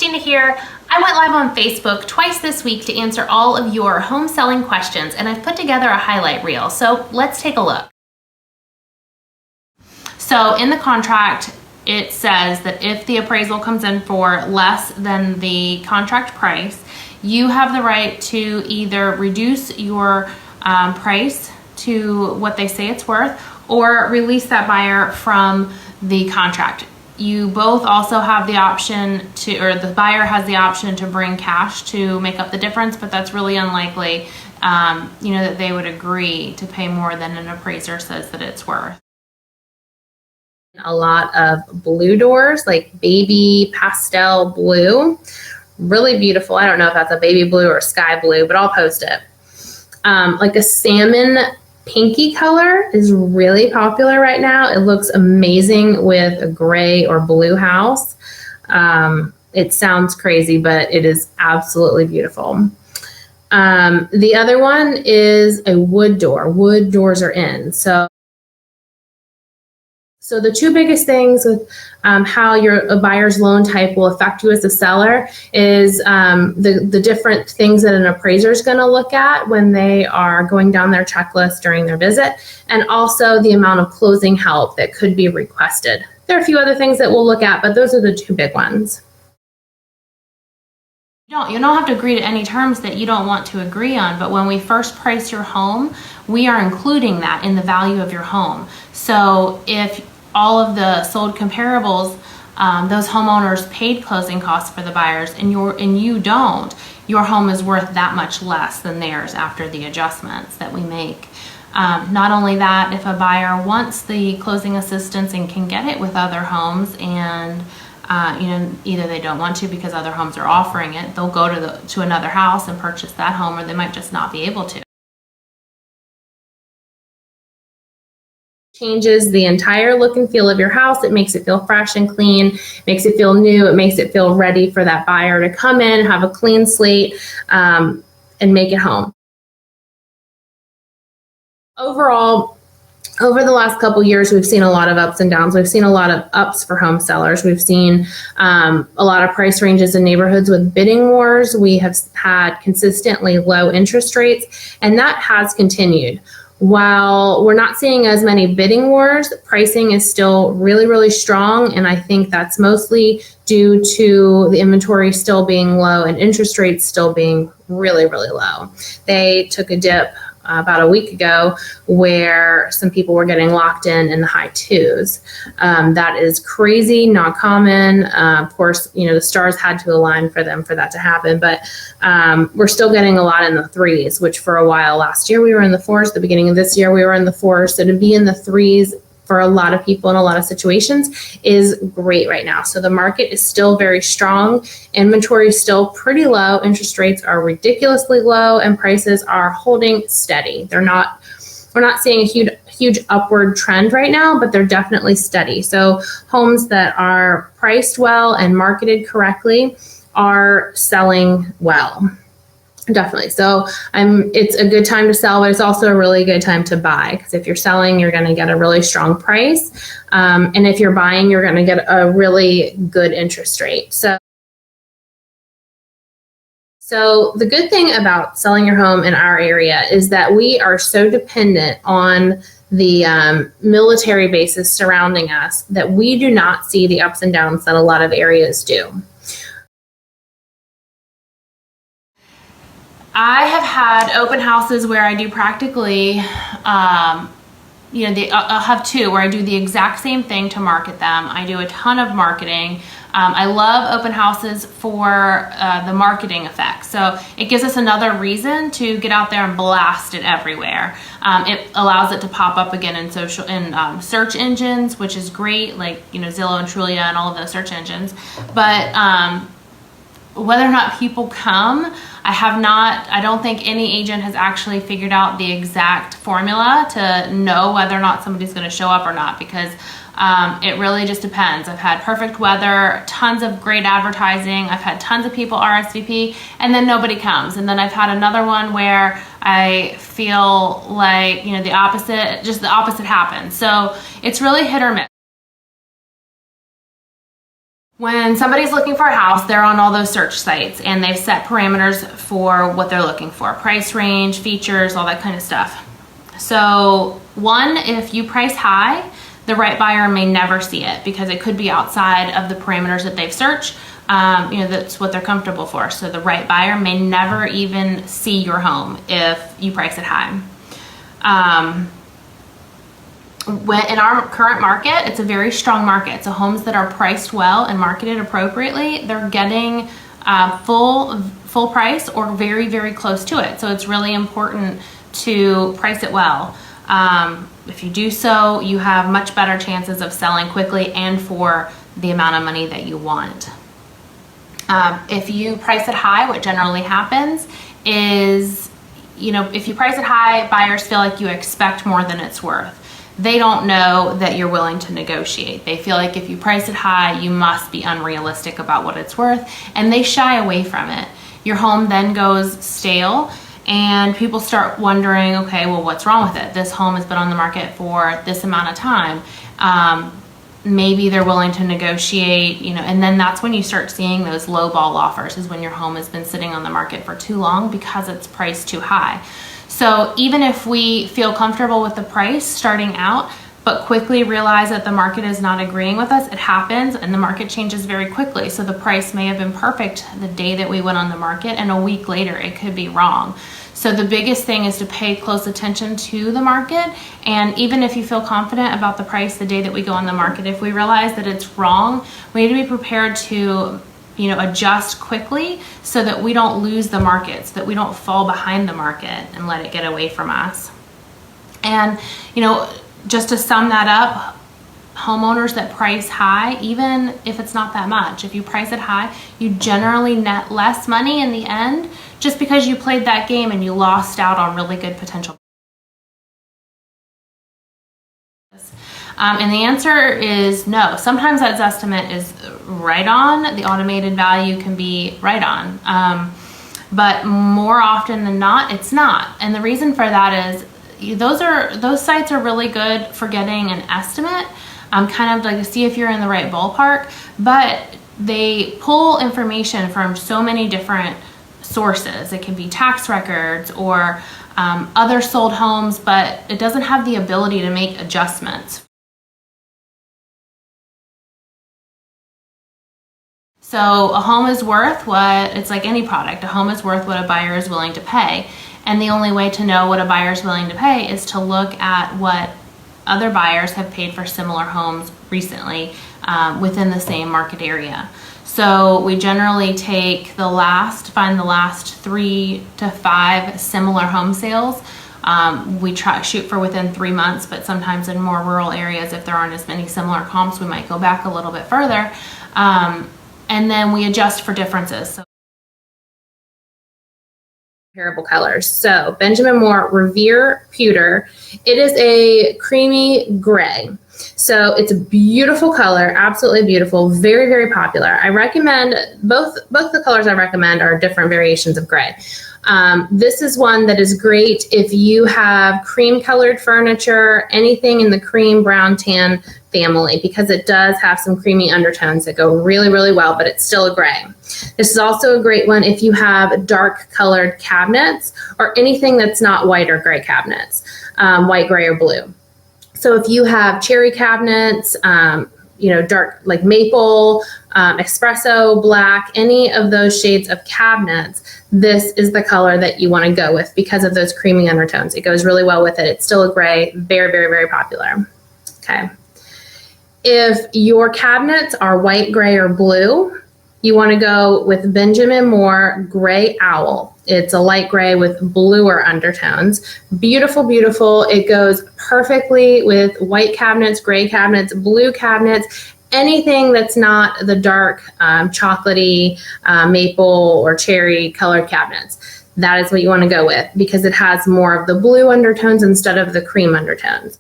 Christina here. I went live on Facebook twice this week to answer all of your home selling questions, and I've put together a highlight reel. So let's take a look. So in the contract, it says that if the appraisal comes in for less than the contract price, you have the right to either reduce your price to what they say it's worth or release that buyer from the contract. You both also have the option to, or the buyer has the option to bring cash to make up the difference, but that's really unlikely, that they would agree to pay more than an appraiser says that it's worth. A lot of blue doors, like baby pastel blue, really beautiful. I don't know if that's a baby blue or sky blue, but I'll post it. Like a salmon pinky color is really popular right now. It looks amazing with a gray or blue house. It sounds crazy, but it is absolutely beautiful. The other one is a wood door. Wood doors are in. So the two biggest things with how a buyer's loan type will affect you as a seller is the different things that an appraiser is going to look at when they are going down their checklist during their visit, and also the amount of closing help that could be requested. There are a few other things that we'll look at, but those are the two big ones. You don't have to agree to any terms that you don't want to agree on, but when we first price your home, we are including that in the value of your home. So if all of the sold comparables, those homeowners paid closing costs for the buyers and you don't, your home is worth that much less than theirs after the adjustments that we make. Not only that, if a buyer wants the closing assistance and can get it with other homes and either they don't want to because other homes are offering it, they'll go to another house and purchase that home, or they might just not be able to. Changes the entire look and feel of your house. It makes it feel fresh and clean, makes it feel new, it makes it feel ready for that buyer to come in, have a clean slate, and make it home. Overall, over the last couple years, we've seen a lot of ups and downs. We've seen a lot of ups for home sellers. We've seen a lot of price ranges in neighborhoods with bidding wars. We have had consistently low interest rates, and that has continued. While we're not seeing as many bidding wars, pricing is still really, really strong. And I think that's mostly due to the inventory still being low and interest rates still being really, really low. They took a dip about a week ago where some people were getting locked in the high twos. That is crazy, not common. Of course, the stars had to align for that to happen, but we're still getting a lot in the threes, which for a while last year we were in the fours. The beginning of this year we were in the fours. So to be in the threes for a lot of people in a lot of situations is great right now. So the market is still very strong. Inventory is still pretty low. Interest rates are ridiculously low and prices are holding steady. We're not seeing a huge upward trend right now, but they're definitely steady. So homes that are priced well and marketed correctly are selling well. Definitely. So it's a good time to sell, but it's also a really good time to buy, because if you're selling, you're going to get a really strong price. And if you're buying, you're going to get a really good interest rate. So the good thing about selling your home in our area is that we are so dependent on the military bases surrounding us that we do not see the ups and downs that a lot of areas do. I have had open houses where I do practically, I'll have two where I do the exact same thing to market them. I do a ton of marketing. I love open houses for the marketing effect. So it gives us another reason to get out there and blast it everywhere. It allows it to pop up again in search engines, which is great, like Zillow and Trulia and all of those search engines. But whether or not people come, I don't think any agent has actually figured out the exact formula to know whether or not somebody's going to show up or not, because it really just depends. I've had perfect weather, tons of great advertising. I've had tons of people RSVP and then nobody comes. And then I've had another one where I feel like, the opposite happens. So it's really hit or miss. When somebody's looking for a house, they're on all those search sites and they've set parameters for what they're looking for, price range, features, all that kind of stuff. So one, if you price high, the right buyer may never see it because it could be outside of the parameters that they've searched. That's what they're comfortable for. So the right buyer may never even see your home if you price it high. In our current market, it's a very strong market. So homes that are priced well and marketed appropriately, they're getting full price or very, very close to it. So it's really important to price it well. If you do so, you have much better chances of selling quickly and for the amount of money that you want. If you price it high, what generally happens is, if you price it high, buyers feel like you expect more than it's worth. They don't know that you're willing to negotiate. They feel like if you price it high, you must be unrealistic about what it's worth, and they shy away from it. Your home then goes stale, and people start wondering, okay, well, what's wrong with it? This home has been on the market for this amount of time. Maybe they're willing to negotiate, and then that's when you start seeing those low ball offers, is when your home has been sitting on the market for too long because it's priced too high. So even if we feel comfortable with the price starting out, but quickly realize that the market is not agreeing with us, it happens, and the market changes very quickly. So the price may have been perfect the day that we went on the market, and a week later it could be wrong. So the biggest thing is to pay close attention to the market, and even if you feel confident about the price the day that we go on the market, if we realize that it's wrong, we need to be prepared to adjust quickly so that we don't lose the market, so that we don't fall behind the market and let it get away from us. And, just to sum that up, homeowners that price high, even if it's not that much, if you price it high, you generally net less money in the end just because you played that game and you lost out on really good potential. And the answer is no. Sometimes that estimate is right on. The automated value can be right on. But more often than not, it's not. And the reason for that is those sites are really good for getting an estimate, kind of like to see if you're in the right ballpark, but they pull information from so many different sources. It can be tax records or other sold homes, but it doesn't have the ability to make adjustments. So a home is worth it's like any product. A home is worth what a buyer is willing to pay. And the only way to know what a buyer is willing to pay is to look at what other buyers have paid for similar homes recently within the same market area. So we generally find the last 3 to 5 similar home sales. We shoot for within 3 months, but sometimes in more rural areas, if there aren't as many similar comps, we might go back a little bit further. And then we adjust for differences. So comparable colors. So Benjamin Moore Revere Pewter. It is a creamy gray. So it's a beautiful color, absolutely beautiful, very, very popular. I recommend both the colors I recommend are different variations of gray. This is one that is great if you have cream colored furniture, anything in the cream, brown, tan family, because it does have some creamy undertones that go really, really well, but it's still a gray. This is also a great one if you have dark colored cabinets or anything that's not white or gray cabinets, white, gray, or blue. So if you have cherry cabinets, dark like maple, espresso, black, any of those shades of cabinets, this is the color that you want to go with because of those creamy undertones. It goes really well with it. It's still a gray, very, very, very popular. Okay. If your cabinets are white, gray, or blue, you want to go with Benjamin Moore Gray Owl. It's a light gray with bluer undertones. Beautiful, beautiful. It goes perfectly with white cabinets, gray cabinets, blue cabinets, anything that's not the dark chocolatey, maple, or cherry colored cabinets. That is what you want to go with because it has more of the blue undertones instead of the cream undertones.